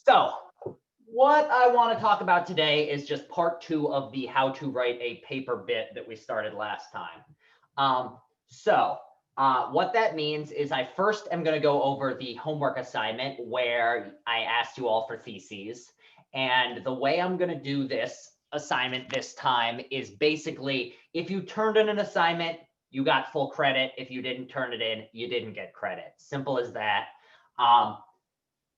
So what I want to talk about today is just part 2 of the how to write a paper bit that we started last time. What that means is I first am going to go over the homework assignment where I asked you all for theses. And the way I'm going to do this assignment this time is basically if you turned in an assignment, you got full credit. If you didn't turn it in, you didn't get credit. Simple as that.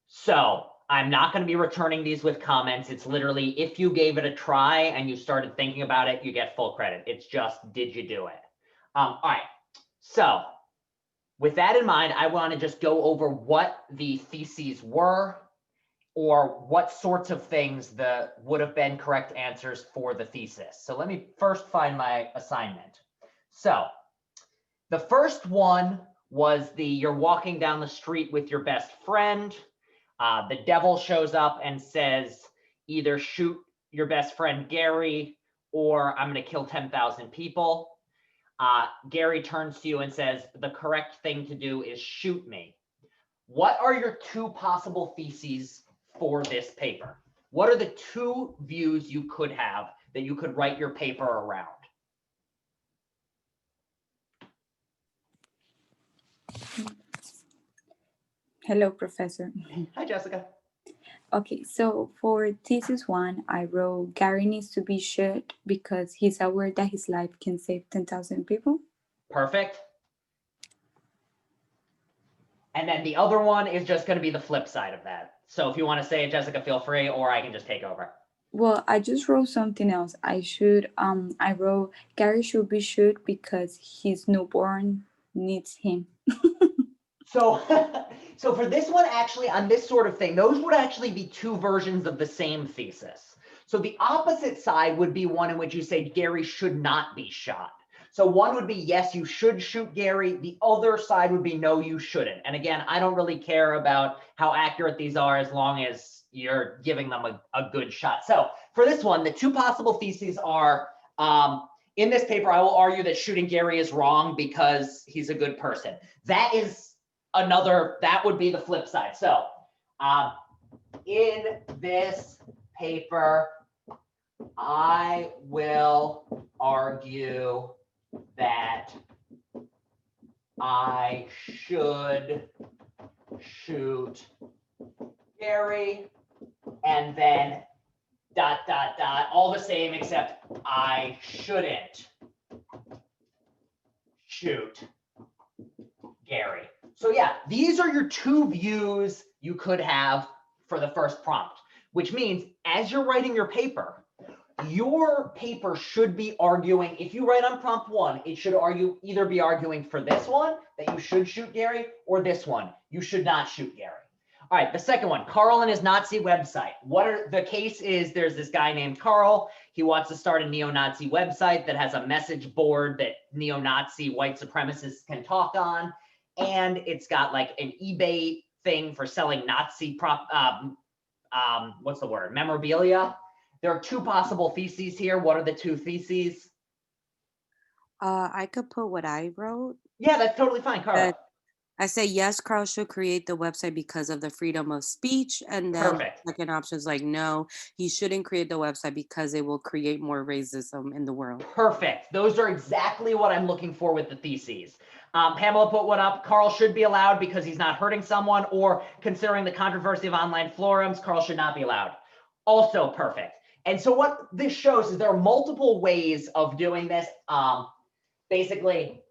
So I'm not going to be returning these with comments. It's literally if you gave it a try and you started thinking about it, you get full credit. It's just, did you do it? All right. So with that in mind, I want to just go over what the theses were or what sorts of things would have been correct answers for the thesis. So let me first find my assignment. So the first one was you're walking down the street with your best friend. The devil shows up and says, either shoot your best friend Gary or I'm going to kill 10,000 people. Gary turns to you and says, the correct thing to do is shoot me. What are your 2 possible theses for this paper? What are the 2 views you could have that you could write your paper around? Hello, Professor. Hi, Jessica. Okay, so for thesis 1, I wrote Gary needs to be shot because he's aware that his life can save 10,000 people. Perfect. And then the other one is just going to be the flip side of that. So if you want to say it, Jessica, feel free, or I can just take over. Well, I just wrote something else. I wrote Gary should be shot because his newborn needs him. So, so for this one, actually, on this sort of thing, those would actually be 2 versions of the same thesis. So the opposite side would be one in which you say Gary should not be shot. So one would be, yes, you should shoot Gary. The other side would be, no, you shouldn't. And again, I don't really care about how accurate these are as long as you're giving them a good shot. So for this one, the 2 possible theses are, in this paper, I will argue that shooting Gary is wrong because he's a good person. That would be the flip side. So in this paper, I will argue that I should shoot Gary, and then ... all the same, except I shouldn't shoot Gary. So yeah, these are your 2 views you could have for the first prompt, which means as you're writing your paper should be arguing, if you write on prompt 1, it should either be arguing for this one, that you should shoot Gary, or this one, you should not shoot Gary. All right, the second one, Carl and his Nazi website. The case is there's this guy named Carl. He wants to start a neo-Nazi website that has a message board that neo-Nazi white supremacists can talk on. And it's got like an eBay thing for selling Nazi memorabilia. There are 2 possible theses here. What are the 2 theses? I could put what I wrote. Yeah, that's totally fine, Carl. I say, yes, Carl should create the website because of the freedom of speech. And then Perfect. second option is like, no, he shouldn't create the website because it will create more racism in the world. Perfect. Those are exactly what I'm looking for with the theses. Pamela put one up. Carl should be allowed because he's not hurting someone, or considering the controversy of online forums, Carl should not be allowed. Also perfect. And so what this shows is there are multiple ways of doing this. Basically,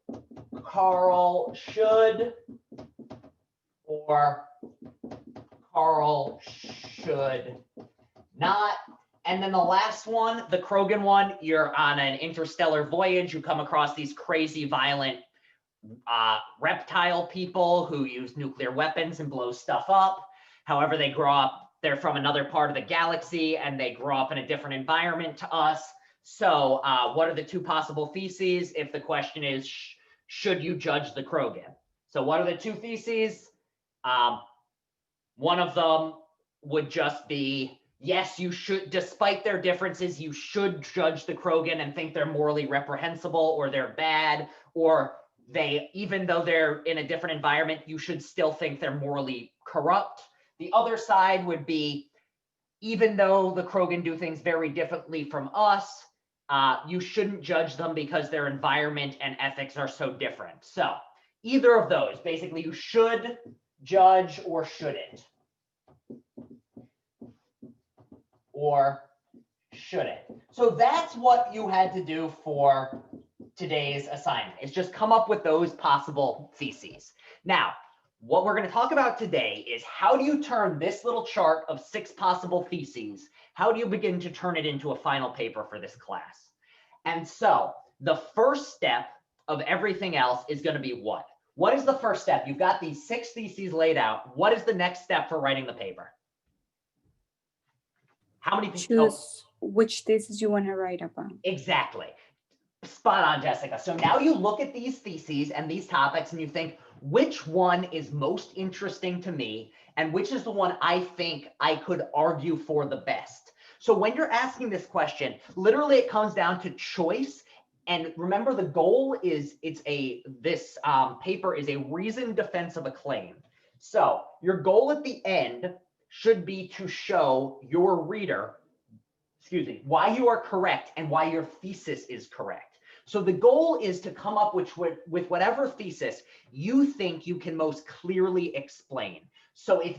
Carl should, or Carl should not. And then the last one, the Krogan one, you're on an interstellar voyage. You come across these crazy, violent reptile people who use nuclear weapons and blow stuff up. However, they grow up, they're from another part of the galaxy, and they grow up in a different environment to us. So what are the 2 possible theses if the question is, should you judge the Krogan? So what are the 2 theses? One of them would just be, yes, you should, despite their differences, you should judge the Krogan and think they're morally reprehensible or they're bad, or even though they're in a different environment, you should still think they're morally corrupt. The other side would be, even though the Krogan do things very differently from us, you shouldn't judge them because their environment and ethics are so different. So either of those, basically you should judge or shouldn't. Or shouldn't. So that's what you had to do for today's assignment, is just come up with those possible theses. Now, what we're going to talk about today is how do you turn this little chart of 6 possible theses, how do you begin to turn it into a final paper for this class? And so the first step of everything else is going to be what? What is the first step? You've got these 6 theses laid out. What is the next step for writing the paper? How many people? Choose which thesis you want to write about. Exactly. Spot on, Jessica. So now you look at these theses and these topics and you think, which one is most interesting to me and which is the one I think I could argue for the best? So when you're asking this question, literally it comes down to choice. And remember, the goal is this paper is a reasoned defense of a claim. So your goal at the end should be to show your reader, why you are correct and why your thesis is correct. So the goal is to come up with whatever thesis you think you can most clearly explain. So if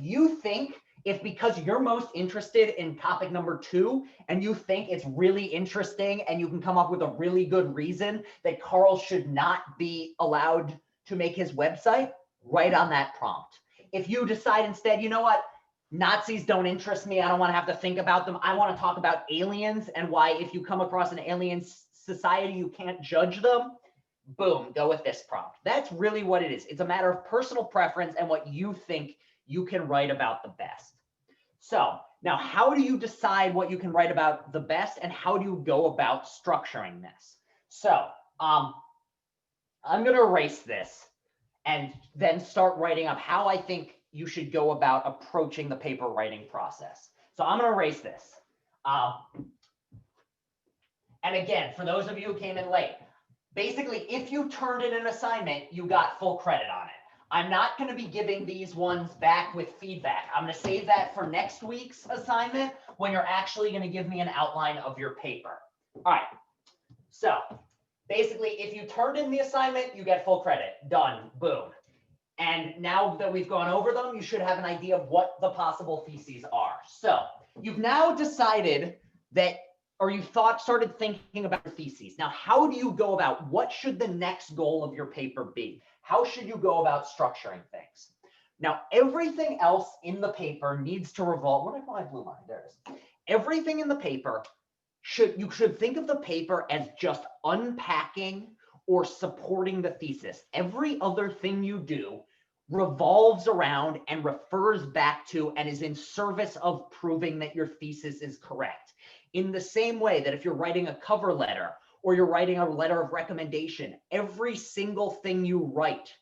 because you're most interested in topic number 2 and you think it's really interesting and you can come up with a really good reason that Carl should not be allowed to make his website, write on that prompt. If you decide instead, you know what, Nazis don't interest me, I don't want to have to think about them, I want to talk about aliens and why if you come across an alien society, you can't judge them, boom, go with this prompt. That's really what it is. It's a matter of personal preference and what you think you can write about the best. So now, how do you decide what you can write about the best and how do you go about structuring this? So I'm going to erase this and then start writing up how I think you should go about approaching the paper writing process. So I'm going to erase this. And again, for those of you who came in late, basically, if you turned in an assignment, you got full credit on it. I'm not going to be giving these ones back with feedback. I'm going to save that for next week's assignment when you're actually going to give me an outline of your paper. All right. So basically, if you turned in the assignment, you get full credit. Done. Boom. And now that we've gone over them, you should have an idea of what the possible theses are. So you've now decided that, or you started thinking about your theses. Now, how do you go about, what should the next goal of your paper be? How should you go about structuring things? Now, everything else in the paper needs to revolve. What did I call my blue line? There it is. Everything in the paper, you should think of the paper as just unpacking or supporting the thesis. Every other thing you do revolves around and refers back to and is in service of proving that your thesis is correct. In the same way that if you're writing a cover letter or you're writing a letter of recommendation, every single thing you write,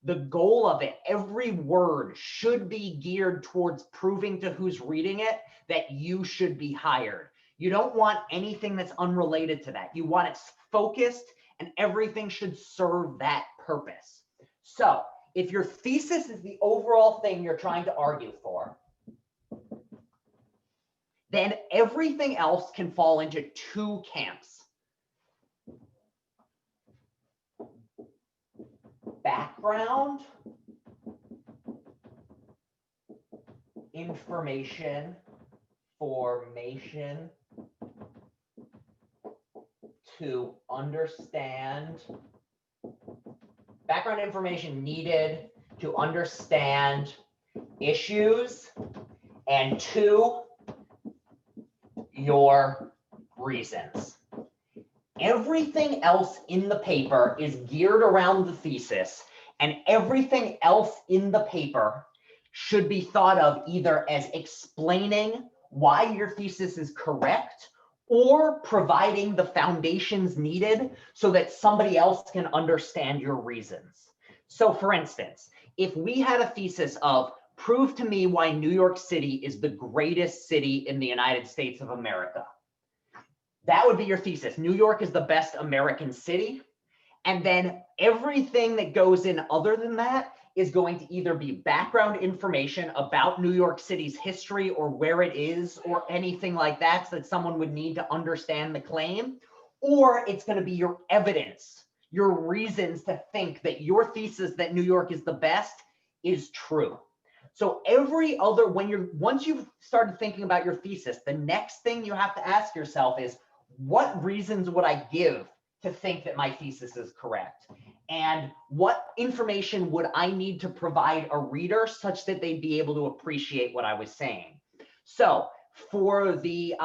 the goal of it, every word should be geared towards proving to who's reading it that you should be hired. You don't want anything that's unrelated to that. You want it focused and everything should serve that purpose. So if your thesis is the overall thing you're trying to argue for, then everything else can fall into 2 camps. Background, information, formation, to understand, background information needed to understand issues, and 2, your reasons. Everything else in the paper is geared around the thesis, and everything else in the paper should be thought of either as explaining why your thesis is correct or providing the foundations needed so that somebody else can understand your reasons. So for instance, if we had a thesis of prove to me why New York City is the greatest city in the United States of America, that would be your thesis. New York is the best American city. And then everything that goes in other than that is going to either be background information about New York City's history or where it is or anything like that, so that someone would need to understand the claim, or it's going to be your evidence, your reasons to think that your thesis that New York is the best is true. So once you've started thinking about your thesis, the next thing you have to ask yourself is, what reasons would I give to think that my thesis is correct? And what information would I need to provide a reader such that they'd be able to appreciate what I was saying? So for the,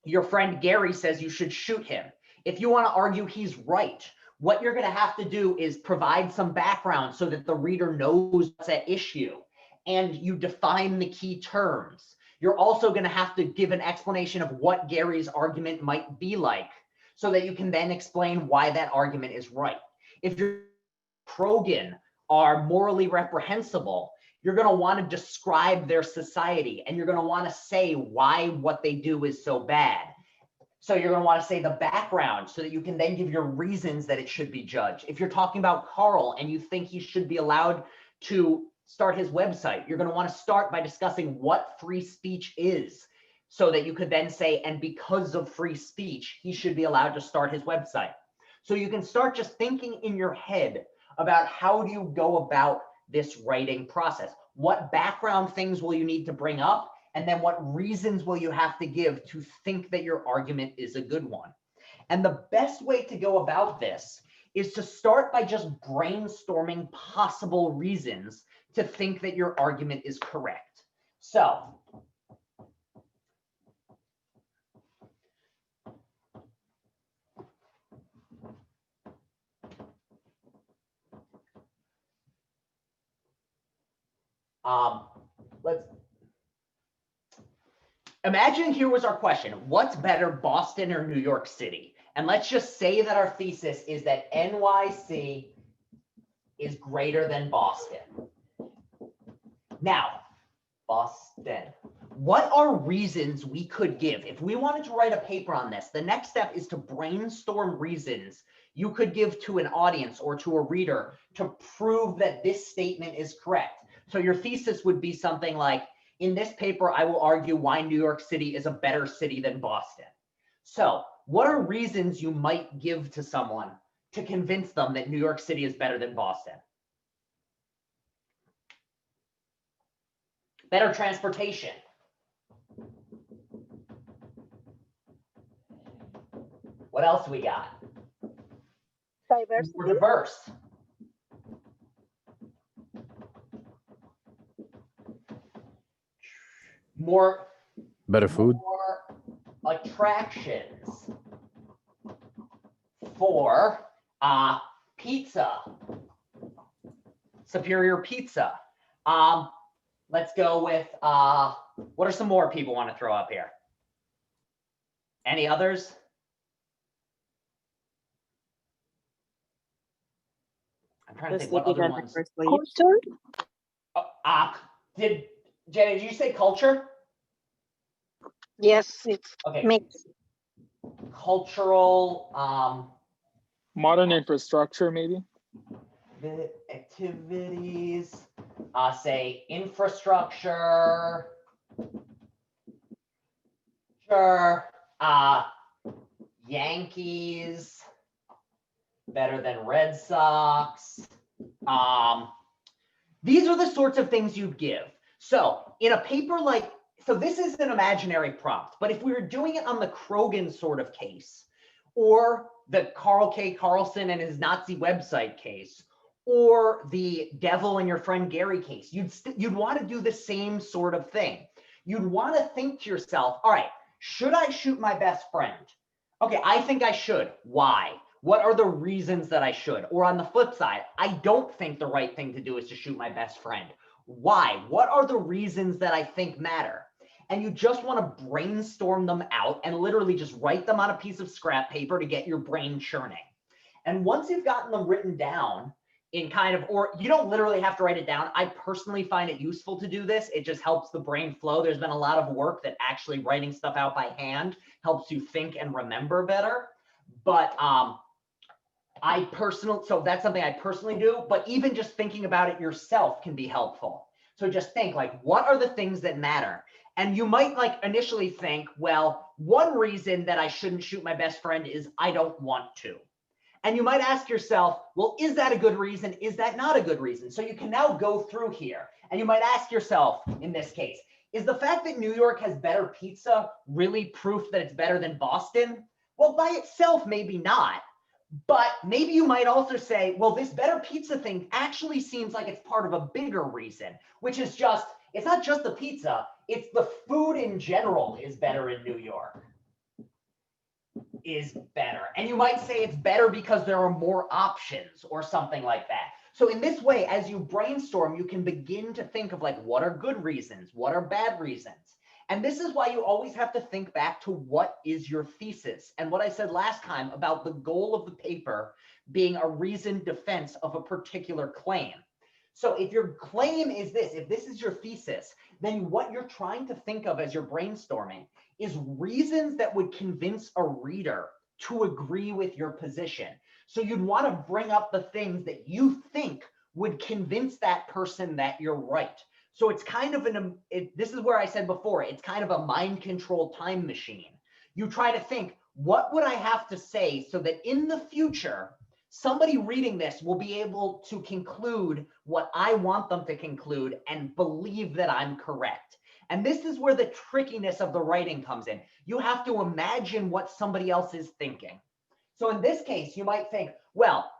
your friend Gary says you should shoot him. If you want to argue he's right, what you're going to have to do is provide some background so that the reader knows what's at issue, and you define the key terms. You're also going to have to give an explanation of what Gary's argument might be like, so that you can then explain why that argument is right. If your Krogan are morally reprehensible, you're going to want to describe their society, and you're going to want to say why what they do is so bad. So you're going to want to say the background so that you can then give your reasons that it should be judged. If you're talking about Carl and you think he should be allowed to start his website, you're going to want to start by discussing what free speech is, so that you could then say, and because of free speech, he should be allowed to start his website. So you can start just thinking in your head about how do you go about this writing process? What background things will you need to bring up? And then what reasons will you have to give to think that your argument is a good one? And the best way to go about this is to start by just brainstorming possible reasons to think that your argument is correct. So let's imagine here was our question: what's better, Boston or New York City? And let's just say that our thesis is that NYC is greater than Boston. Now, Boston, what are reasons we could give? If we wanted to write a paper on this, the next step is to brainstorm reasons you could give to an audience or to a reader to prove that this statement is correct. So your thesis would be something like, in this paper, I will argue why New York City is a better city than Boston. So what are reasons you might give to someone to convince them that New York City is better than Boston? Better transportation. What else we got? Diversity. We're diverse. More Better food. More attractions for pizza. Superior pizza. Let's go with what are some more people want to throw up here? Any others? I'm trying to think what other ones. Culture. Jenny, did you say culture? Yes, it's Okay. mixed. Cultural Modern infrastructure, maybe. the activities, say infrastructure, sure, Yankees, better than Red Sox. These are the sorts of things you'd give. So in a paper like, so this is an imaginary prompt, but if we were doing it on the Krogan sort of case, or the Carl K. Carlson and his Nazi website case, or the Devil and your friend Gary case, you'd want to do the same sort of thing. You'd want to think to yourself, all right, should I shoot my best friend? Okay, I think I should. Why? What are the reasons that I should? Or on the flip side, I don't think the right thing to do is to shoot my best friend. Why? What are the reasons that I think matter? And you just want to brainstorm them out and literally just write them on a piece of scrap paper to get your brain churning. And once you've gotten them written down in kind of, or you don't literally have to write it down. I personally find it useful to do this. It just helps the brain flow. There's been a lot of work that actually writing stuff out by hand helps you think and remember better. But so that's something I personally do, but even just thinking about it yourself can be helpful. So just think like, what are the things that matter? And you might like initially think, well, one reason that I shouldn't shoot my best friend is I don't want to. And you might ask yourself, well, is that a good reason? Is that not a good reason? So you can now go through here and you might ask yourself in this case, is the fact that New York has better pizza really proof that it's better than Boston? Well, by itself, maybe not. But maybe you might also say, well, this better pizza thing actually seems like it's part of a bigger reason, which is just, it's not just the pizza, it's the food in general is better in New York. Is better. And you might say it's better because there are more options or something like that. So in this way, as you brainstorm, you can begin to think of like, what are good reasons? What are bad reasons? And this is why you always have to think back to what is your thesis. And what I said last time about the goal of the paper being a reasoned defense of a particular claim. So if your claim is this, if this is your thesis, then what you're trying to think of as you're brainstorming is reasons that would convince a reader to agree with your position. So you'd want to bring up the things that you think would convince that person that you're right. So it's kind of this is where I said before, it's kind of a mind control time machine. You try to think, what would I have to say so that in the future, somebody reading this will be able to conclude what I want them to conclude and believe that I'm correct. And this is where the trickiness of the writing comes in. You have to imagine what somebody else is thinking. So in this case, you might think, well,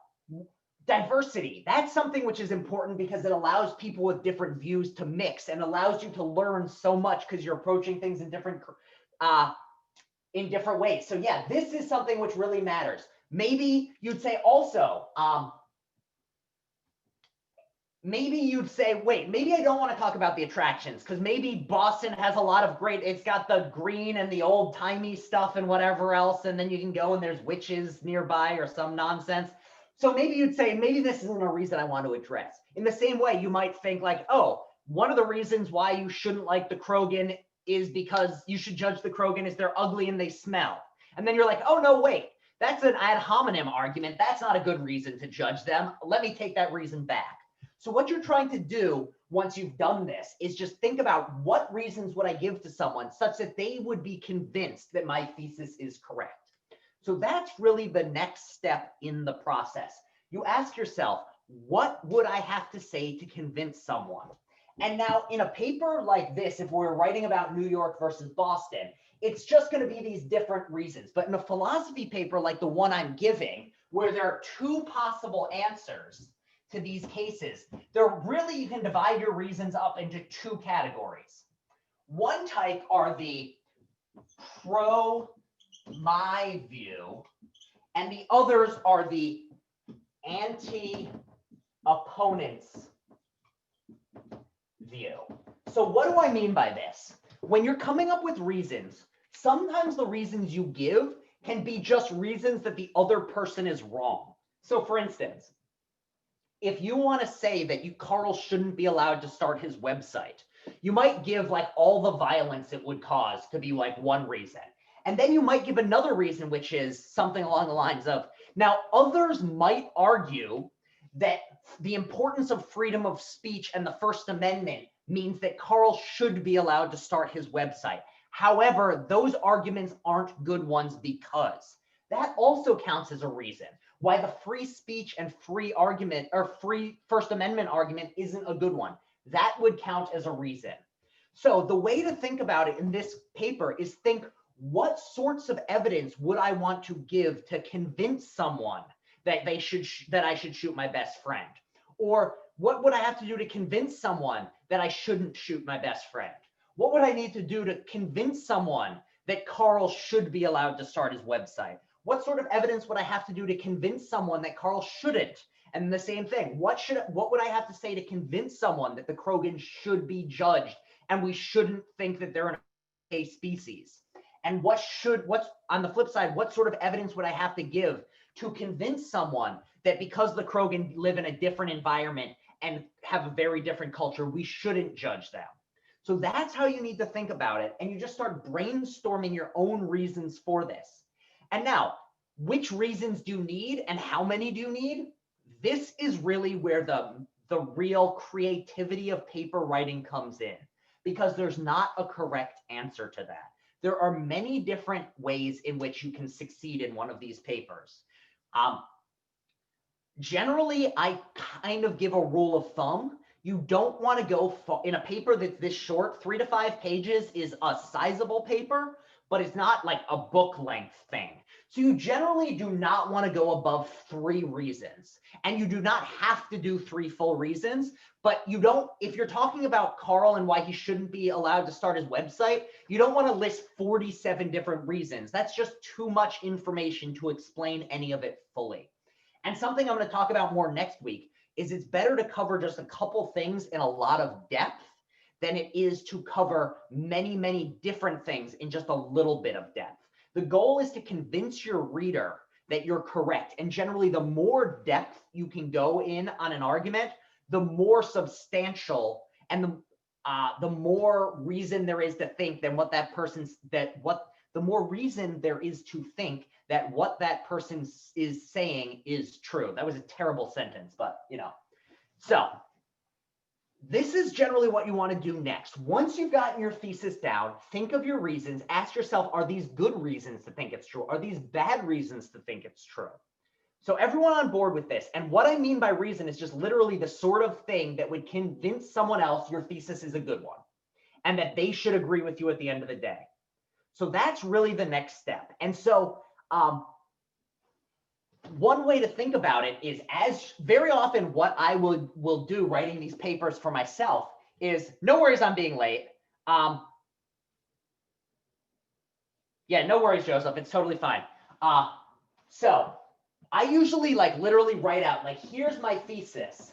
diversity, that's something which is important because it allows people with different views to mix and allows you to learn so much because you're approaching things in different ways. So yeah, this is something which really matters. Maybe you'd say also, maybe you'd say, wait, maybe I don't want to talk about the attractions because maybe Boston has a lot of great, it's got the green and the old timey stuff and whatever else. And then you can go and there's witches nearby or some nonsense. So maybe you'd say, maybe this isn't a reason I want to address. In the same way, you might think like, oh, one of the reasons why you shouldn't like the Krogan is because you should judge the Krogan is they're ugly and they smell. And then you're like, oh, no, wait. That's an ad hominem argument. That's not a good reason to judge them. Let me take that reason back. So what you're trying to do once you've done this is just think about what reasons would I give to someone such that they would be convinced that my thesis is correct. So that's really the next step in the process. You ask yourself, what would I have to say to convince someone? And now in a paper like this, if we're writing about New York versus Boston, it's just going to be these different reasons. But in a philosophy paper like the one I'm giving, where there are two possible answers to these cases, you can divide your reasons up into two categories. One type are the pro my view, and the others are the anti-opponent's view. So what do I mean by this? When you're coming up with reasons, sometimes the reasons you give can be just reasons that the other person is wrong. So for instance, if you want to say that Carl shouldn't be allowed to start his website, you might give like all the violence it would cause to be like one reason. And then you might give another reason, which is something along the lines of, now others might argue that the importance of freedom of speech and the First Amendment means that Carl should be allowed to start his website. However, those arguments aren't good ones because that also counts as a reason why the free speech and free argument or free First Amendment argument isn't a good one. That would count as a reason. So the way to think about it in this paper is think, what sorts of evidence would I want to give to convince someone that I should shoot my best friend? Or what would I have to do to convince someone that I shouldn't shoot my best friend? What would I need to do to convince someone that Carl should be allowed to start his website? What sort of evidence would I have to do to convince someone that Carl shouldn't? And the same thing, what would I have to say to convince someone that the Krogans should be judged and we shouldn't think that they're a species? And what's on the flip side, what sort of evidence would I have to give to convince someone that because the Krogan live in a different environment and have a very different culture, we shouldn't judge them? So that's how you need to think about it. And you just start brainstorming your own reasons for this. And now, which reasons do you need and how many do you need? This is really where the real creativity of paper writing comes in, because there's not a correct answer to that. There are many different ways in which you can succeed in one of these papers. Generally, I kind of give a rule of thumb. You don't want to go far in a paper that's this short. 3 to 5 pages is a sizable paper, but it's not like a book length thing. So you generally do not want to go above 3 reasons, and you do not have to do 3 full reasons, but you don't, if you're talking about Carl and why he shouldn't be allowed to start his website, you don't want to list 47 different reasons. That's just too much information to explain any of it fully. And something I'm going to talk about more next week is it's better to cover just a couple things in a lot of depth than it is to cover many, many different things in just a little bit of depth. The goal is to convince your reader that you're correct. And generally, the more depth you can go in on an argument, the more substantial and the more reason there is to think than what that person's, the more reason there is to think that what that person is saying is true. That was a terrible sentence, but you know. So this is generally what you want to do next. Once you've gotten your thesis down, think of your reasons. Ask yourself, are these good reasons to think it's true? Are these bad reasons to think it's true? So everyone on board with this. And what I mean by reason is just literally the sort of thing that would convince someone else your thesis is a good one and that they should agree with you at the end of the day. So that's really the next step. And so one way to think about it is, as very often what I will do writing these papers for myself is, no worries, I'm being late. Yeah, no worries, Joseph, it's totally fine. So I usually like literally write out like, here's my thesis.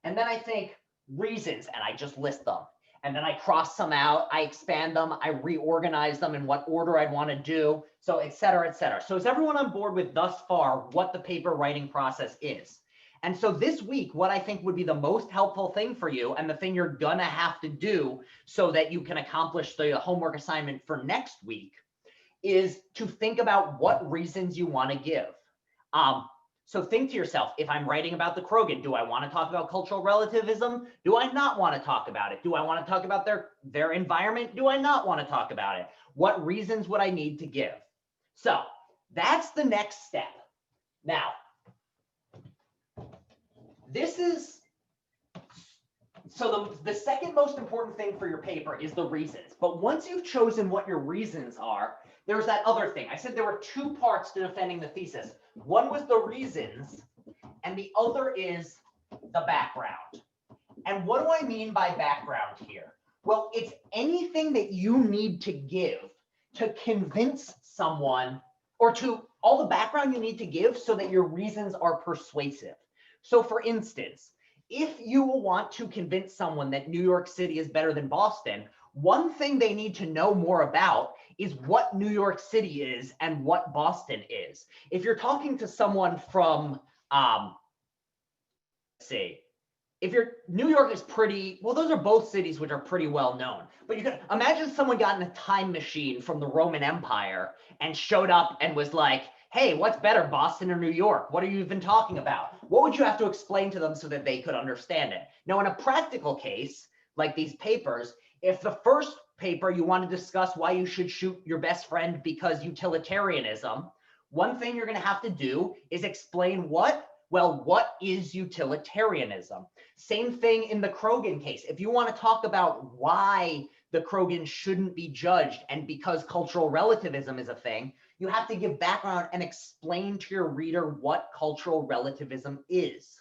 And then I think reasons, and I just list them. And then I cross some out, I expand them, I reorganize them in what order I'd want to do, so et cetera, et cetera. So is everyone on board with thus far what the paper writing process is? And so this week, what I think would be the most helpful thing for you, and the thing you're gonna have to do so that you can accomplish the homework assignment for next week, is to think about what reasons you want to give. So think to yourself, if I'm writing about the Krogan, do I want to talk about cultural relativism? Do I not want to talk about it? Do I want to talk about their environment? Do I not want to talk about it? What reasons would I need to give? So that's the next step. Now, this is, so the second most important thing for your paper is the reasons. But once you've chosen what your reasons are, there's that other thing. I said there were 2 parts to defending the thesis. One was the reasons, and the other is the background. And what do I mean by background here? Well, it's anything that you need to give to convince someone, or to all the background you need to give so that your reasons are persuasive. So for instance, if you want to convince someone that New York City is better than Boston, one thing they need to know more about is what New York City is and what Boston is. If you're talking to someone from, let's see, if New York is pretty, well, those are both cities which are pretty well known, but you can imagine someone got in a time machine from the Roman Empire and showed up and was like, hey, what's better, Boston or New York? What are you even talking about? What would you have to explain to them so that they could understand it? Now, in a practical case, like these papers, if the first paper you want to discuss why you should shoot your best friend because utilitarianism, one thing you're going to have to do is explain what? Well, what is utilitarianism? Same thing in the Krogan case. If you want to talk about why the Krogan shouldn't be judged and because cultural relativism is a thing, you have to give background and explain to your reader what cultural relativism is.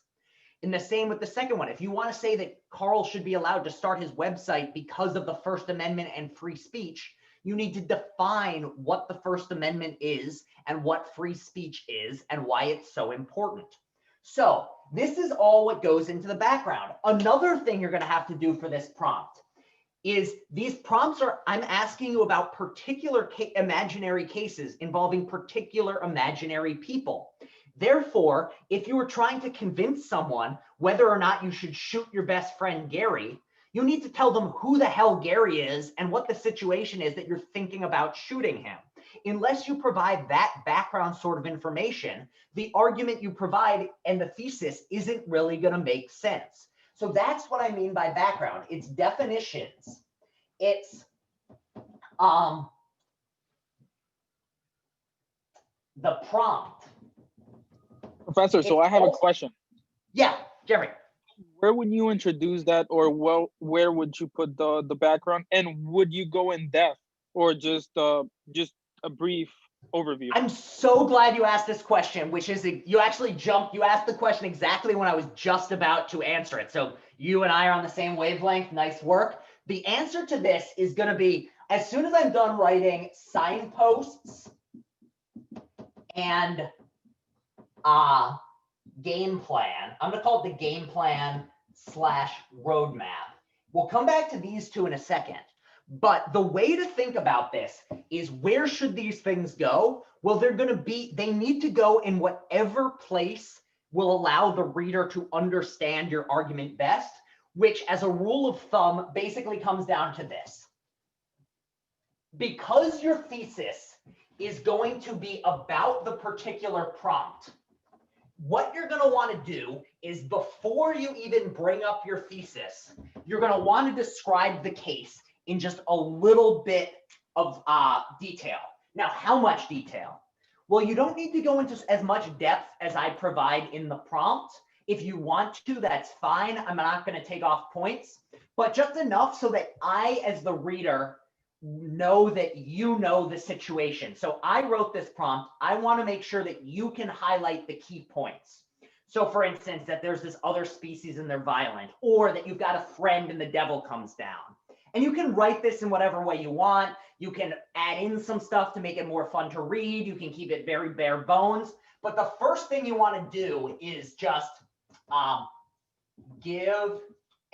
And the same with the second one. If you want to say that Carl should be allowed to start his website because of the First Amendment and free speech, you need to define what the First Amendment is and what free speech is and why it's so important. So this is all what goes into the background. Another thing you're going to have to do for this prompt is these prompts are, I'm asking you about particular imaginary cases involving particular imaginary people. Therefore, if you were trying to convince someone whether or not you should shoot your best friend Gary, you need to tell them who the hell Gary is and what the situation is that you're thinking about shooting him. unless you provide that background sort of information, the argument you provide and the thesis isn't really going to make sense. So that's what I mean by background. It's definitions. It's the prompt. Professor, so I have a question. Yeah, Jeremy. Where would you introduce that, or where would you put the background, and would you go in depth, or just a brief overview? I'm so glad you asked this question, which is you actually you asked the question exactly when I was just about to answer it. So you and I are on the same wavelength. Nice work. The answer to this is going to be, as soon as I'm done writing signposts and game plan, I'm going to call it the game plan / roadmap. We'll come back to these two in a second. But the way to think about this is, where should these things go? Well, they need to go in whatever place will allow the reader to understand your argument best, which as a rule of thumb basically comes down to this. Because your thesis is going to be about the particular prompt, what you're going to want to do is, before you even bring up your thesis, you're going to want to describe the case in just a little bit of detail. Now, how much detail? Well, you don't need to go into as much depth as I provide in the prompt. If you want to, that's fine. I'm not going to take off points, but just enough so that I, as the reader, know that you know the situation. So I wrote this prompt. I want to make sure that you can highlight the key points. So for instance, that there's this other species and they're violent, or that you've got a friend and the devil comes down. And you can write this in whatever way you want. You can add in some stuff to make it more fun to read. You can keep it very bare bones. But the first thing you want to do is just give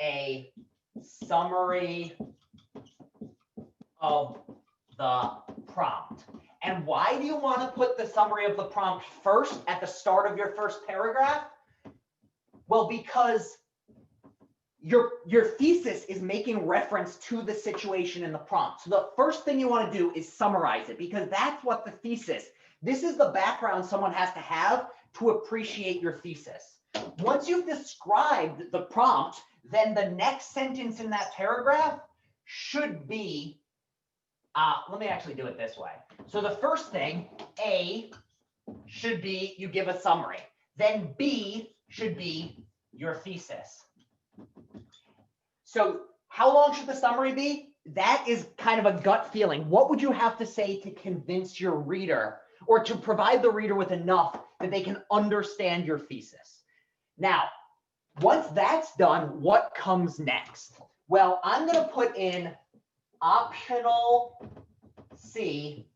a summary of the prompt. And why do you want to put the summary of the prompt first at the start of your first paragraph? Well, because your thesis is making reference to the situation in the prompt. So the first thing you want to do is summarize it, because that's what the thesis, this is the background someone has to have to appreciate your thesis. Once you've described the prompt, then the next sentence in that paragraph should be, let me actually do it this way. So the first thing, A, should be you give a summary. Then B should be your thesis. So how long should the summary be? That is kind of a gut feeling. What would you have to say to convince your reader, or to provide the reader with enough that they can understand your thesis? Now, once that's done, what comes next? Well, I'm going to put in optional C,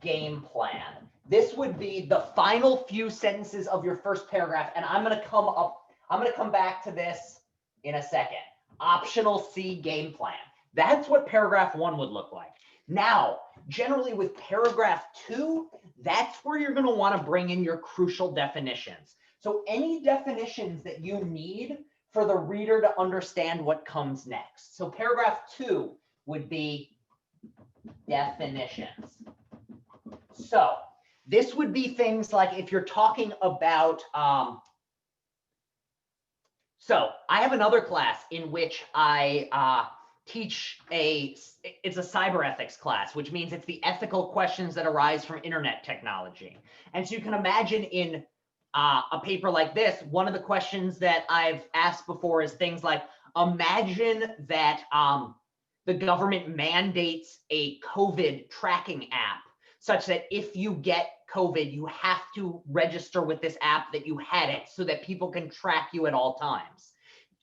game plan. This would be the final few sentences of your first paragraph, and I'm going to come back to this in a second. Optional C, game plan. That's what paragraph 1 would look like. Now, generally with paragraph 2, that's where you're going to want to bring in your crucial definitions. So any definitions that you need for the reader to understand what comes next. So paragraph 2 would be definitions. So this would be things like, if you're talking about, so I have another class in which I teach it's a cyber ethics class, which means it's the ethical questions that arise from internet technology. And so you can imagine in a paper like this, one of the questions that I've asked before is things like, imagine that the government mandates a COVID tracking app, such that if you get COVID, you have to register with this app that you had it, so that people can track you at all times.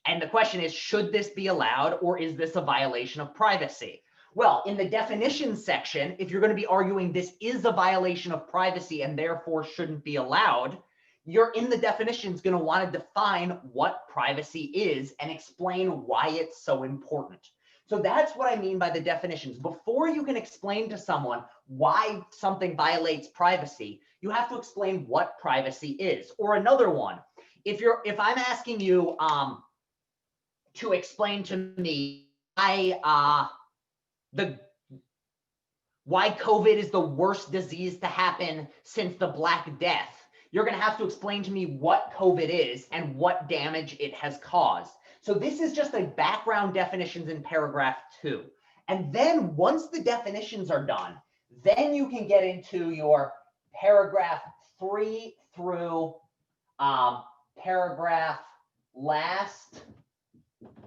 And the question is, should this be allowed, or is this a violation of privacy? Well, in the definitions section, if you're going to be arguing this is a violation of privacy and therefore shouldn't be allowed, you're in the definitions going to want to define what privacy is and explain why it's so important. So that's what I mean by the definitions. Before you can explain to someone why something violates privacy, you have to explain what privacy is. Or another one, if I'm asking you to explain to me why why COVID is the worst disease to happen since the Black Death. You're going to have to explain to me what COVID is and what damage it has caused. So this is just a background definitions in paragraph 2. And then once the definitions are done, then you can get into your paragraph 3 through paragraph last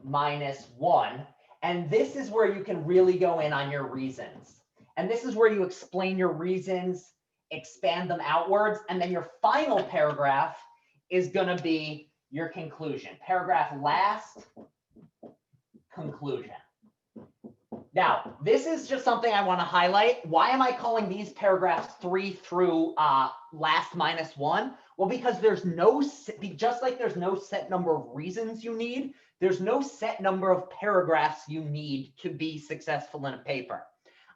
-1. And this is where you can really go in on your reasons. And this is where you explain your reasons, expand them outwards, and then your final paragraph is going to be your conclusion. Paragraph last, conclusion. Now, this is just something I want to highlight. Why am I calling these paragraphs 3 through last -1? Well, because there's no, just like there's no set number of reasons you need, there's no set number of paragraphs you need to be successful in a paper.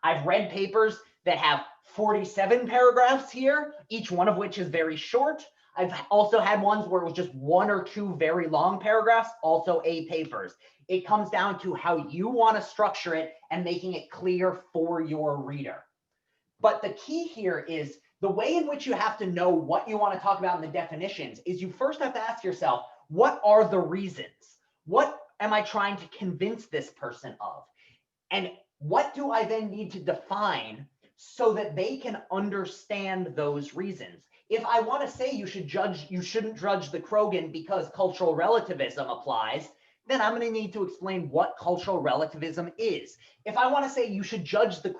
I've read papers that have 47 paragraphs here, each one of which is very short. I've also had ones where it was just 1 or 2 very long paragraphs, also A papers. It comes down to how you want to structure it and making it clear for your reader. But the key here is the way in which you have to know what you want to talk about in the definitions is you first have to ask yourself, what are the reasons? What am I trying to convince this person of? And what do I then need to define so that they can understand those reasons? If I want to say you shouldn't judge the Krogan because cultural relativism applies, then I'm going to need to explain what cultural relativism is. If I want to say you should judge the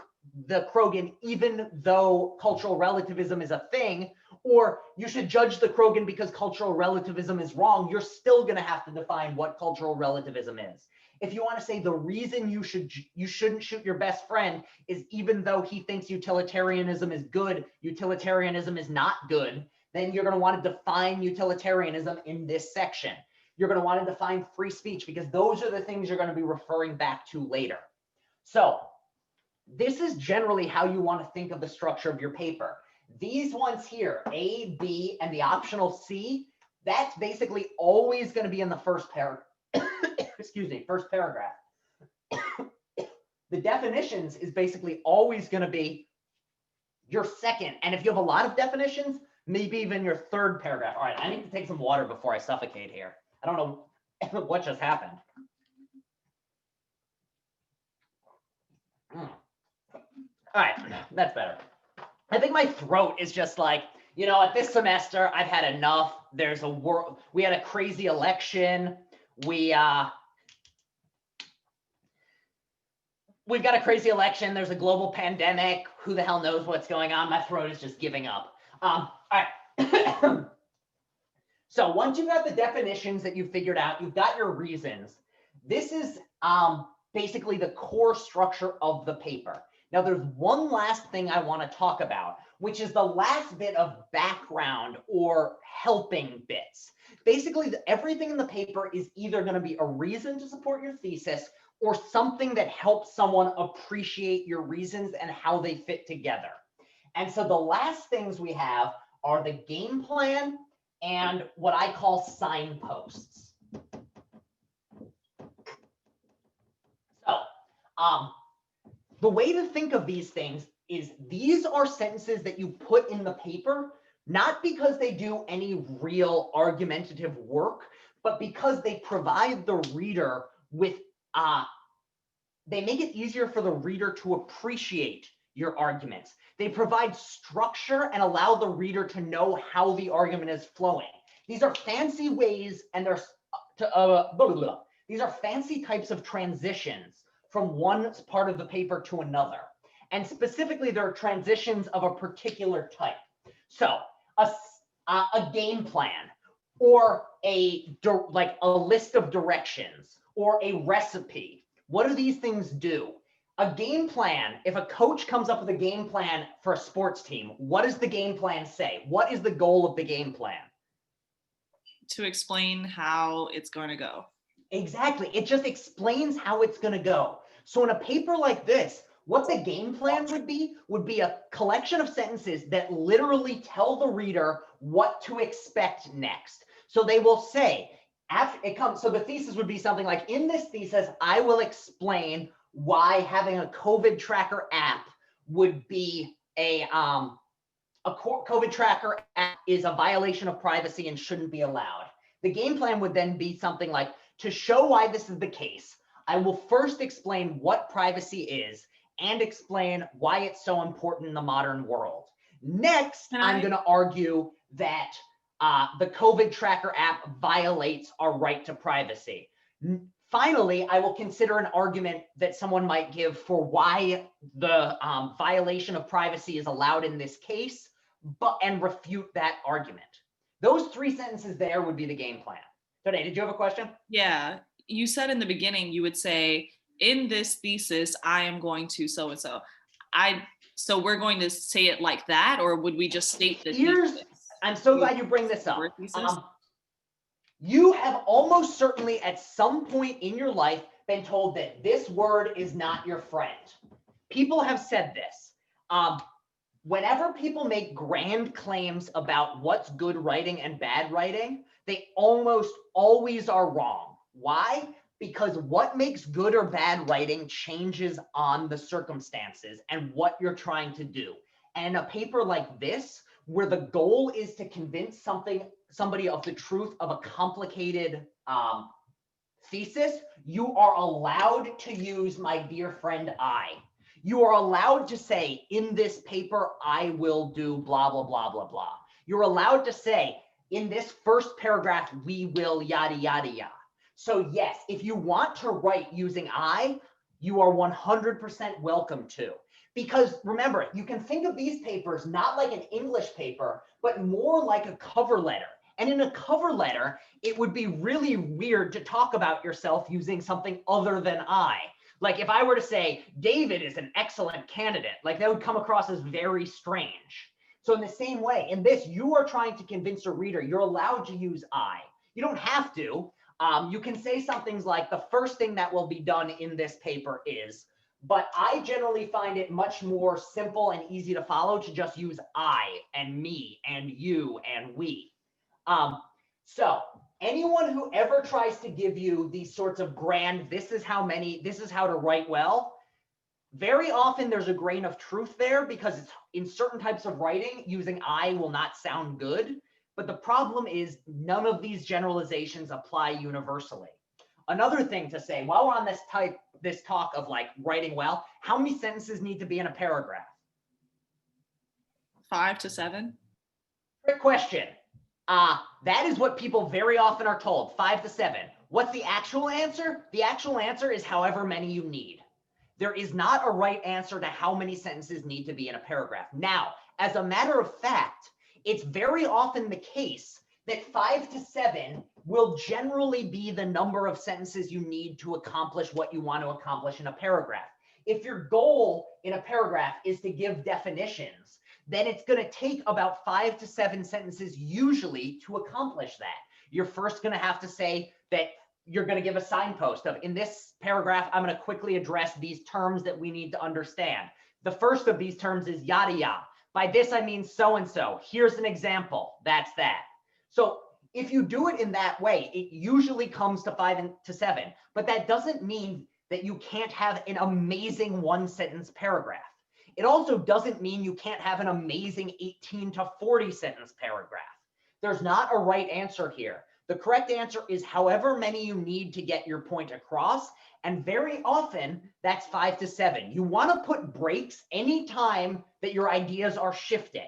Krogan even though cultural relativism is a thing, or you should judge the Krogan because cultural relativism is wrong, you're still going to have to define what cultural relativism is. If you want to say the reason you shouldn't shoot your best friend is even though he thinks utilitarianism is good, utilitarianism is not good, then you're going to want to define utilitarianism in this section. You're going to want to define free speech because those are the things you're going to be referring back to later. So this is generally how you want to think of the structure of your paper. These ones here, A, B, and the optional C, that's basically always going to be in the first paragraph. Excuse me, first paragraph. The definitions is basically always going to be your second. And if you have a lot of definitions, maybe even your third paragraph. All right, I need to take some water before I suffocate here. I don't know what just happened. All right, that's better. I think my throat is just like, at this semester, I've had enough. We had a crazy election. We've got a crazy election. There's a global pandemic. Who the hell knows what's going on? My throat is just giving up. All right. So once you've got the definitions that you've figured out, you've got your reasons. This is basically the core structure of the paper. Now, there's one last thing I want to talk about, which is the last bit of background or helping bits. Basically, everything in the paper is either going to be a reason to support your thesis or something that helps someone appreciate your reasons and how they fit together. And so the last things we have are the game plan and what I call signposts. So the way to think of these things is these are sentences that you put in the paper, not because they do any real argumentative work, but because they provide the reader with, they make it easier for the reader to appreciate your arguments. They provide structure and allow the reader to know how the argument is flowing. These are fancy ways, and these are fancy types of transitions from one part of the paper to another. And specifically, there are transitions of a particular type. So a game plan, or a list of directions, or a recipe. What do these things do? A game plan, if a coach comes up with a game plan for a sports team, what does the game plan say? What is the goal of the game plan? To explain how it's going to go. Exactly. It just explains how it's going to go. So in a paper like this, what the game plan would be a collection of sentences that literally tell the reader what to expect next. So they will say, after it comes, so the thesis would be something like, in this thesis, I will explain why having a COVID tracker app would be a COVID tracker app is a violation of privacy and shouldn't be allowed. The game plan would then be something like, to show why this is the case, I will first explain what privacy is and explain why it's so important in the modern world. Next, I'm going to argue that the COVID tracker app violates our right to privacy. Finally, I will consider an argument that someone might give for why the violation of privacy is allowed in this case, and refute that argument. Those 3 sentences there would be the game plan. Today, did you have a question? Yeah, you said in the beginning, you would say, in this thesis, I am going to so-and-so. So we're going to say it like that, or would we just state the thesis? I'm so glad you bring this up. Thesis? You have almost certainly at some point in your life been told that this word is not your friend. People have said this. Whenever people make grand claims about what's good writing and bad writing, they almost always are wrong. Why? Because what makes good or bad writing changes on the circumstances and what you're trying to do. And a paper like this, where the goal is to convince somebody of the truth of a complicated thesis, you are allowed to use my dear friend I. You are allowed to say, in this paper, I will do blah, blah, blah, blah, blah. You're allowed to say, in this first paragraph, we will yada, yada, yada. So yes, if you want to write using I, you are 100% welcome to. Because remember, you can think of these papers not like an English paper, but more like a cover letter. And in a cover letter, it would be really weird to talk about yourself using something other than I. Like if I were to say, David is an excellent candidate, like that would come across as very strange. So in the same way, in this, you are trying to convince a reader, you're allowed to use I. You don't have to. You can say something like, the first thing that will be done in this paper is, but I generally find it much more simple and easy to follow to just use I and me and you and we. So anyone who ever tries to give you these sorts of grand, this is how to write well, very often there's a grain of truth there, because it's, in certain types of writing, using I will not sound good. But the problem is none of these generalizations apply universally. Another thing to say, while we're on this talk of like writing well, how many sentences need to be in a paragraph? 5 to 7. Great question. That is what people very often are told, 5 to 7. What's the actual answer? The actual answer is however many you need. There is not a right answer to how many sentences need to be in a paragraph. Now, as a matter of fact, it's very often the case that 5 to 7 will generally be the number of sentences you need to accomplish what you want to accomplish in a paragraph. If your goal in a paragraph is to give definitions, then it's going to take about 5 to 7 sentences usually to accomplish that. You're first going to have to say that you're going to give a signpost of, in this paragraph, I'm going to quickly address these terms that we need to understand. The first of these terms is yada yada. By this, I mean so-and-so. Here's an example. That's that. So if you do it in that way, it usually comes to 5 to 7, but that doesn't mean that you can't have an amazing 1-sentence paragraph. It also doesn't mean you can't have an amazing 18 to 40 sentence paragraph. There's not a right answer here. The correct answer is however many you need to get your point across. And very often that's 5 to 7. You want to put breaks anytime that your ideas are shifting.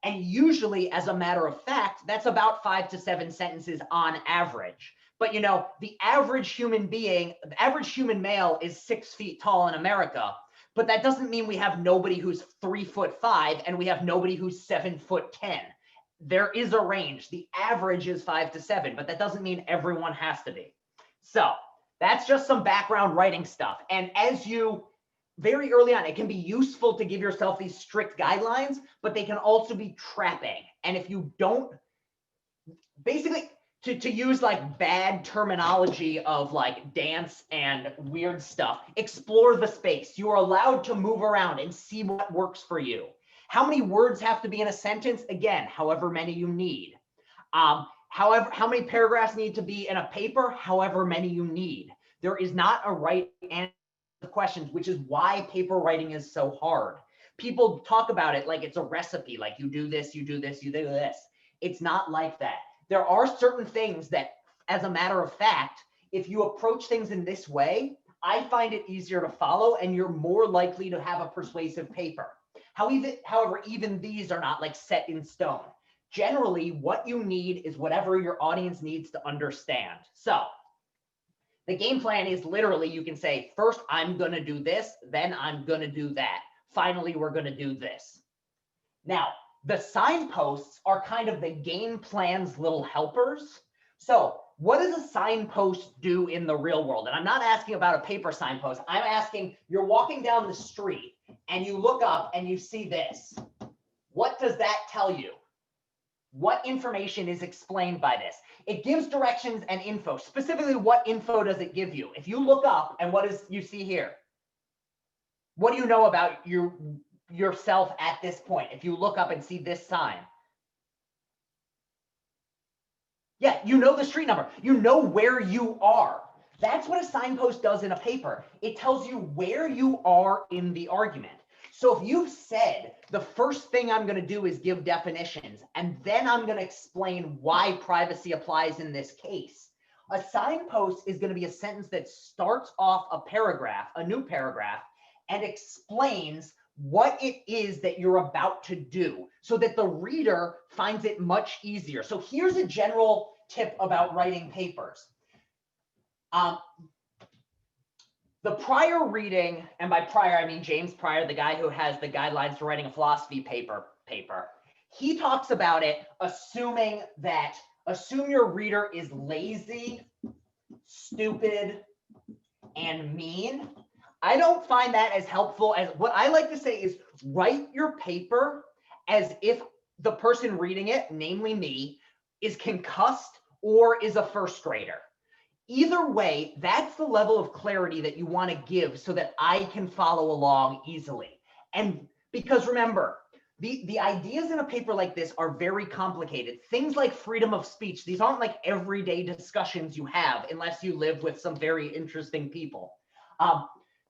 And usually, as a matter of fact, that's about 5 to 7 sentences on average. But you know, the average human being, the average human male is 6 feet tall in America. But that doesn't mean we have nobody who's 3'5" and we have nobody who's 7'10". There is a range. The average is 5 to 7, but that doesn't mean everyone has to be. So that's just some background writing stuff. And as you, very early on, it can be useful to give yourself these strict guidelines, but they can also be trapping. And if you don't, basically, to use like bad terminology of like dance and weird stuff, explore the space. You are allowed to move around and see what works for you. How many words have to be in a sentence? Again, however many you need. How many paragraphs need to be in a paper? However many you need. There is not a right answer to questions, which is why paper writing is so hard. People talk about it like it's a recipe, like you do this, you do this, you do this. It's not like that. There are certain things that, as a matter of fact, if you approach things in this way, I find it easier to follow and you're more likely to have a persuasive paper. However, even these are not like set in stone. Generally, what you need is whatever your audience needs to understand. So the game plan is literally, you can say, first, I'm going to do this, then I'm going to do that. Finally, we're going to do this. Now, the signposts are kind of the game plan's little helpers. So what does a signpost do in the real world? And I'm not asking about a paper signpost. I'm asking, you're walking down the street and you look up and you see this. What does that tell you? What information is explained by this? It gives directions and info. Specifically, what info does it give you? If you look up and what is you see here? What do you know about yourself at this point? If you look up and see this sign. Yeah, you know the street number. You know where you are. That's what a signpost does in a paper. It tells you where you are in the argument. So if you've said the first thing I'm going to do is give definitions, and then I'm going to explain why privacy applies in this case, a signpost is going to be a sentence that starts off a paragraph, a new paragraph, and explains what it is that you're about to do so that the reader finds it much easier. So here's a general tip about writing papers. The prior reading, and by prior, I mean James Prior, the guy who has the guidelines for writing a philosophy paper, he talks about it assume your reader is lazy, stupid, and mean. I don't find that as helpful as what I like to say is write your paper as if the person reading it, namely me, is concussed or is a first grader. Either way, that's the level of clarity that you want to give so that I can follow along easily. And because remember, the ideas in a paper like this are very complicated. Things like freedom of speech, these aren't like everyday discussions you have unless you live with some very interesting people.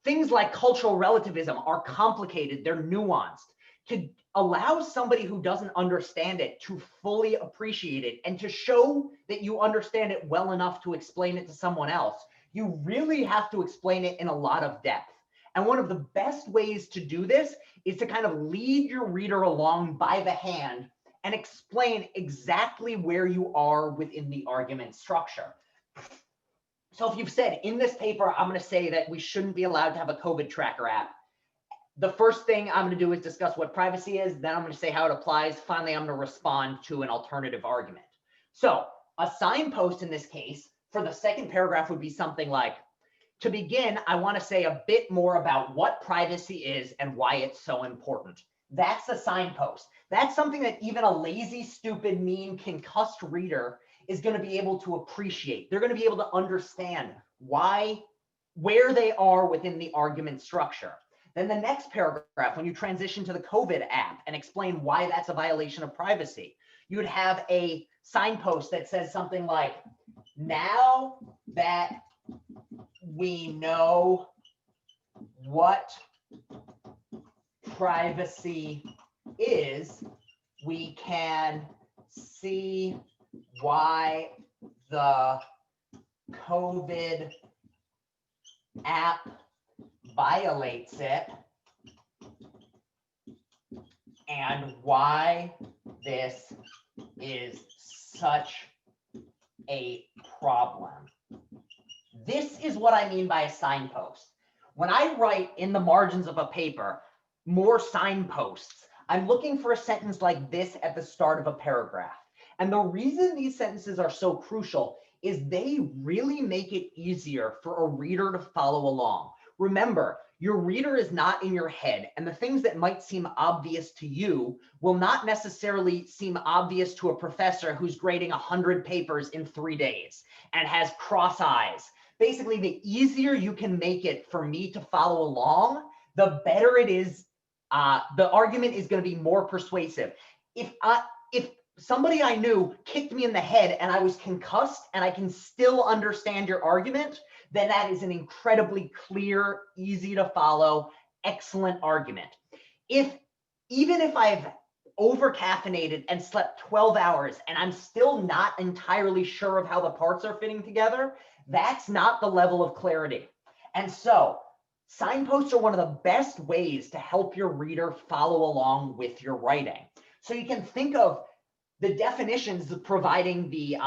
Things like cultural relativism are complicated, they're nuanced. To allow somebody who doesn't understand it to fully appreciate it and to show that you understand it well enough to explain it to someone else, you really have to explain it in a lot of depth. And one of the best ways to do this is to kind of lead your reader along by the hand and explain exactly where you are within the argument structure. So if you've said in this paper, I'm going to say that we shouldn't be allowed to have a COVID tracker app. The first thing I'm going to do is discuss what privacy is. Then I'm going to say how it applies. Finally, I'm going to respond to an alternative argument. So a signpost in this case for the second paragraph would be something like, to begin, I want to say a bit more about what privacy is and why it's so important. That's a signpost. That's something that even a lazy, stupid, mean, concussed reader is going to be able to appreciate. They're going to be able to understand where they are within the argument structure. Then the next paragraph, when you transition to the COVID app and explain why that's a violation of privacy, you would have a signpost that says something like, now that we know what privacy is, we can see why the COVID app violates it and why this is such a problem. This is what I mean by a signpost. When I write in the margins of a paper more signposts, I'm looking for a sentence like this at the start of a paragraph. And the reason these sentences are so crucial is they really make it easier for a reader to follow along. Remember, your reader is not in your head, and the things that might seem obvious to you will not necessarily seem obvious to a professor who's grading 100 papers in 3 days and has cross eyes. Basically, the easier you can make it for me to follow along, the better it is. The argument is going to be more persuasive. If somebody I knew kicked me in the head and I was concussed and I can still understand your argument, then that is an incredibly clear, easy to follow, excellent argument. even if I've over caffeinated and slept 12 hours and I'm still not entirely sure of how the parts are fitting together, that's not the level of clarity. And so signposts are one of the best ways to help your reader follow along with your writing. So you can think of the definitions of providing the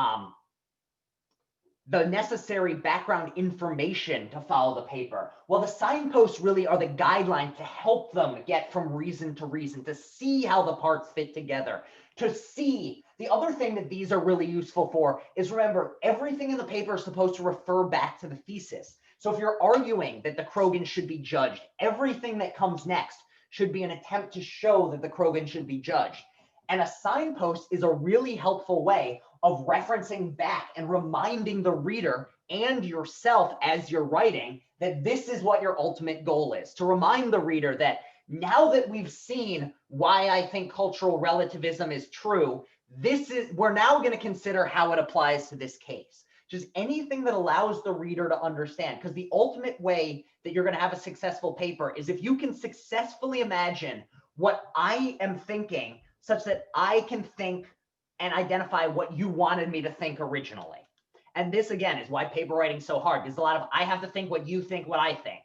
necessary background information to follow the paper. Well, the signposts really are the guidelines to help them get from reason to reason, to see how the parts fit together, to see. The other thing that these are really useful for is, remember, everything in the paper is supposed to refer back to the thesis. So if you're arguing that the Krogan should be judged, everything that comes next should be an attempt to show that the Krogan should be judged. And a signpost is a really helpful way of referencing back and reminding the reader and yourself as you're writing that this is what your ultimate goal is, to remind the reader that now that we've seen why I think cultural relativism is true, we're now going to consider how it applies to this case. Just anything that allows the reader to understand, because the ultimate way that you're going to have a successful paper is if you can successfully imagine what I am thinking, such that I can think and identify what you wanted me to think originally. And this, again, is why paper writing is so hard. There's a lot of, I have to think what you think, what I think.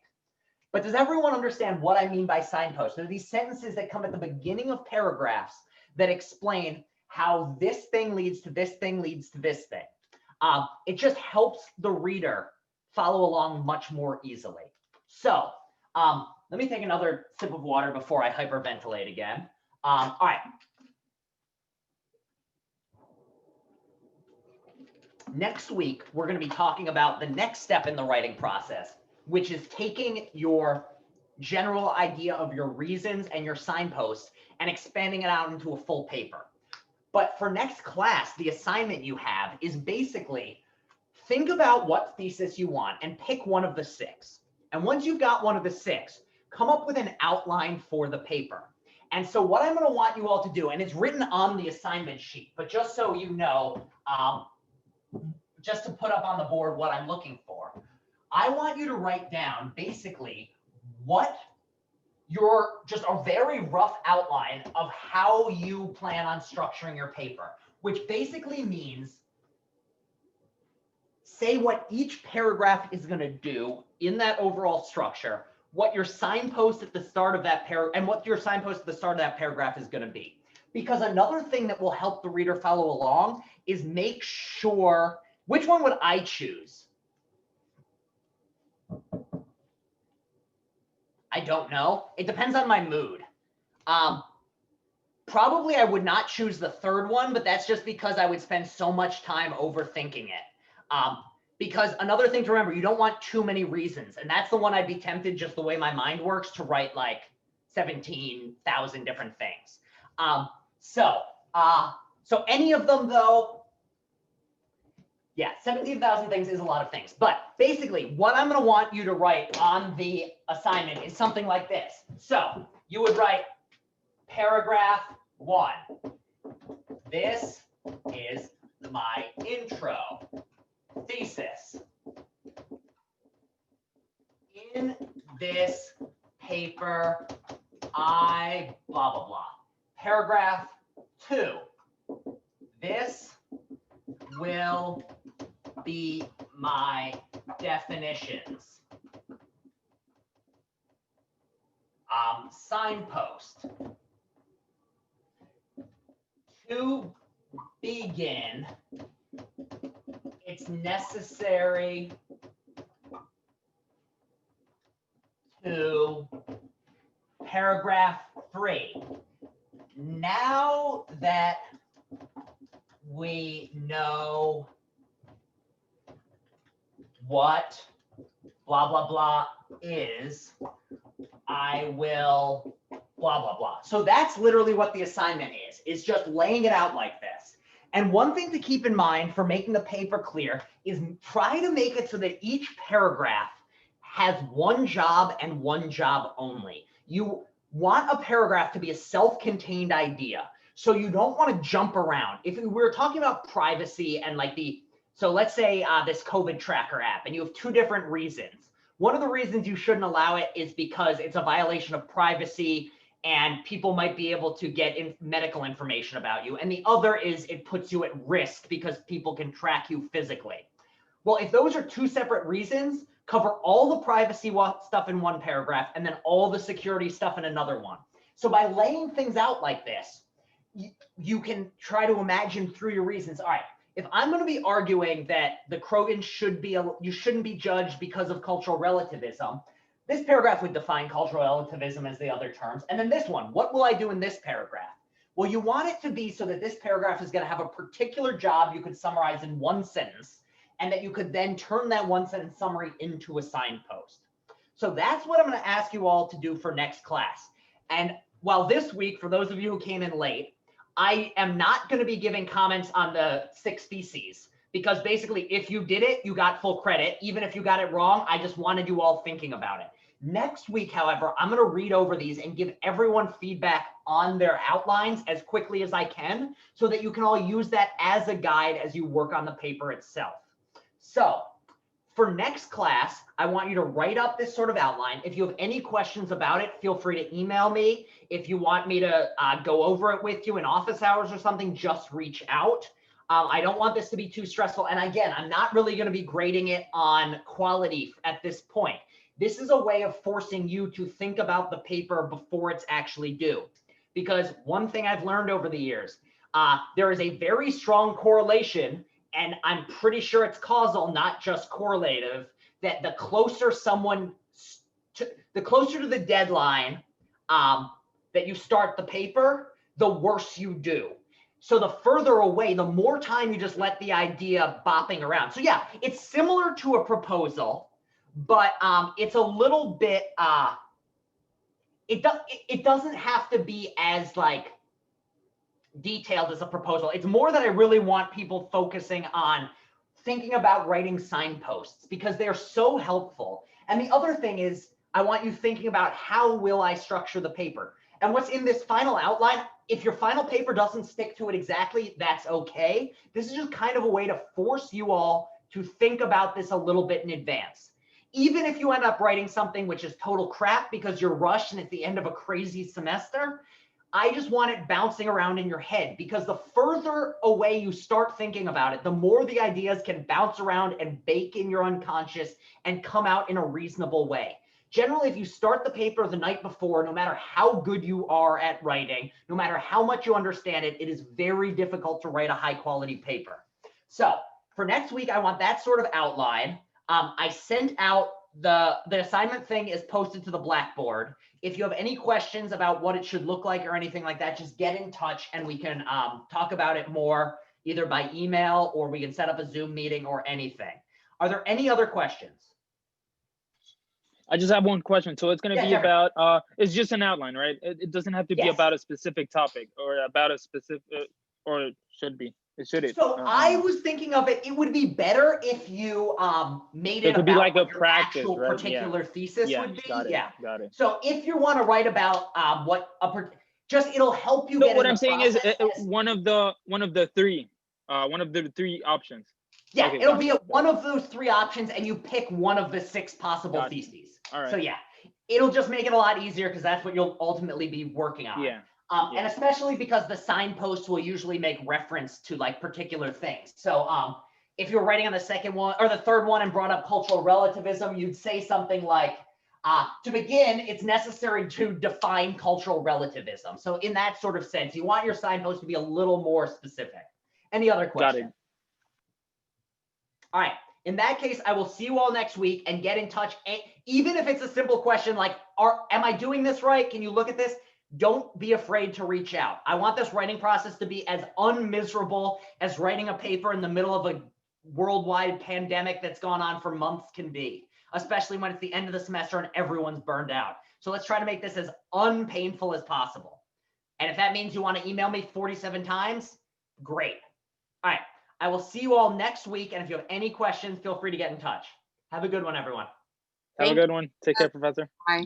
But does everyone understand what I mean by signposts? There are these sentences that come at the beginning of paragraphs that explain how this thing leads to this thing leads to this thing. It just helps the reader follow along much more easily. So let me take another sip of water before I hyperventilate again. All right. Next week, we're going to be talking about the next step in the writing process, which is taking your general idea of your reasons and your signposts and expanding it out into a full paper. But for next class, the assignment you have is basically think about what thesis you want and pick one of the 6. And once you've got one of the 6, come up with an outline for the paper. And so what I'm going to want you all to do, and it's written on the assignment sheet, but just so you know, just to put up on the board what I'm looking for, I want you to write down basically what just a very rough outline of how you plan on structuring your paper, which basically means say what each paragraph is going to do in that overall structure, what your signpost at the start of that paragraph, and what your signpost at the start of that paragraph is going to be. Because another thing that will help the reader follow along is make sure, which one would I choose? I don't know. It depends on my mood. Probably I would not choose the third one, but that's just because I would spend so much time overthinking it. Because another thing to remember, you don't want too many reasons. And that's the one I'd be tempted, just the way my mind works, to write like 17,000 different things. So any of them though, yeah, 17,000 things is a lot of things. But basically, what I'm going to want you to write on the assignment is something like this. So you would write paragraph 1. This is my intro thesis. In this paper, I blah, blah, blah. Paragraph 2. This will be my definitions. Signpost. To begin, it's necessary to paragraph 3. Now that we know what blah, blah, blah is, I will blah, blah, blah. So that's literally what the assignment is. It's just laying it out like this. And one thing to keep in mind for making the paper clear is try to make it so that each paragraph has one job and one job only. You want a paragraph to be a self-contained idea. So you don't want to jump around. If we were talking about privacy and like so let's say this COVID tracker app, and you have 2 different reasons. One of the reasons you shouldn't allow it is because it's a violation of privacy and people might be able to get medical information about you. And the other is it puts you at risk because people can track you physically. Well, if those are two separate reasons, cover all the privacy stuff in one paragraph and then all the security stuff in another one. So by laying things out like this, you can try to imagine through your reasons. All right, if I'm going to be arguing that the Krogan you shouldn't be judged because of cultural relativism, this paragraph would define cultural relativism as the other terms. And then this one, what will I do in this paragraph? Well, you want it to be so that this paragraph is going to have a particular job you could summarize in one sentence, and that you could then turn that one sentence summary into a signpost. So that's what I'm going to ask you all to do for next class. And while this week, for those of you who came in late, I am not going to be giving comments on the 6 theses, because basically if you did it, you got full credit. Even if you got it wrong, I just wanted you all thinking about it. Next week, however, I'm going to read over these and give everyone feedback on their outlines as quickly as I can, so that you can all use that as a guide as you work on the paper itself. So for next class, I want you to write up this sort of outline. If you have any questions about it, feel free to email me. If you want me to go over it with you in office hours or something, just reach out. I don't want this to be too stressful. And again, I'm not really going to be grading it on quality at this point. This is a way of forcing you to think about the paper before it's actually due. Because one thing I've learned over the years, there is a very strong correlation, and I'm pretty sure it's causal, not just correlative, that the closer to the deadline that you start the paper, the worse you do. So the further away, the more time you just let the idea bopping around. So yeah, it's similar to a proposal, but it's a little bit, it doesn't have to be as like detailed as a proposal. It's more that I really want people focusing on thinking about writing signposts, because they're so helpful. And the other thing is, I want you thinking about how will I structure the paper? And what's in this final outline, if your final paper doesn't stick to it exactly, that's okay. This is just kind of a way to force you all to think about this a little bit in advance. Even if you end up writing something which is total crap because you're rushed and it's the end of a crazy semester, I just want it bouncing around in your head, because the further away you start thinking about it, the more the ideas can bounce around and bake in your unconscious and come out in a reasonable way. Generally, if you start the paper the night before, no matter how good you are at writing, no matter how much you understand it, it is very difficult to write a high quality paper. So for next week, I want that sort of outline. I sent out the assignment thing is posted to the Blackboard. If you have any questions about what it should look like or anything like that, just get in touch and we can talk about it more, either by email or we can set up a Zoom meeting or anything. Are there any other questions? I just have one question. So it's going to be Jeffrey. about, it's just an outline, right? It doesn't have to be Yes. about a specific topic or about a specific, or it should be. So I was thinking of it, it would be better if you made it could be about like a what your practice, actual right? particular thesis Yeah, would be. got it, Yeah. got it. So if you want to write about it'll help you So get what in I'm the saying is process as- one of the three options. yeah, okay, it'll got be it, one of those 3 options and you pick one of the 6 possible Got it. theses. All right. So yeah, it'll just make it a lot easier because that's what you'll ultimately be working on. Yeah. And especially because the signposts will usually make reference to like particular things. So if you're writing on the second one or the third one and brought up cultural relativism, you'd say something like, to begin, it's necessary to define cultural relativism. So in that sort of sense, you want your signpost to be a little more specific. Any other Got questions? it. All right. In that case, I will see you all next week and get in touch. Even if it's a simple question like, am I doing this right? Can you look at this? Don't be afraid to reach out. I want this writing process to be as unmiserable as writing a paper in the middle of a worldwide pandemic that's gone on for months can be, especially when it's the end of the semester and everyone's burned out. So let's try to make this as unpainful as possible. And if that means you want to email me 47 times, great. All right. I will see you all next week. And if you have any questions, feel free to get in touch. Have a good one, everyone. Have a good one. Take care, Professor. Bye.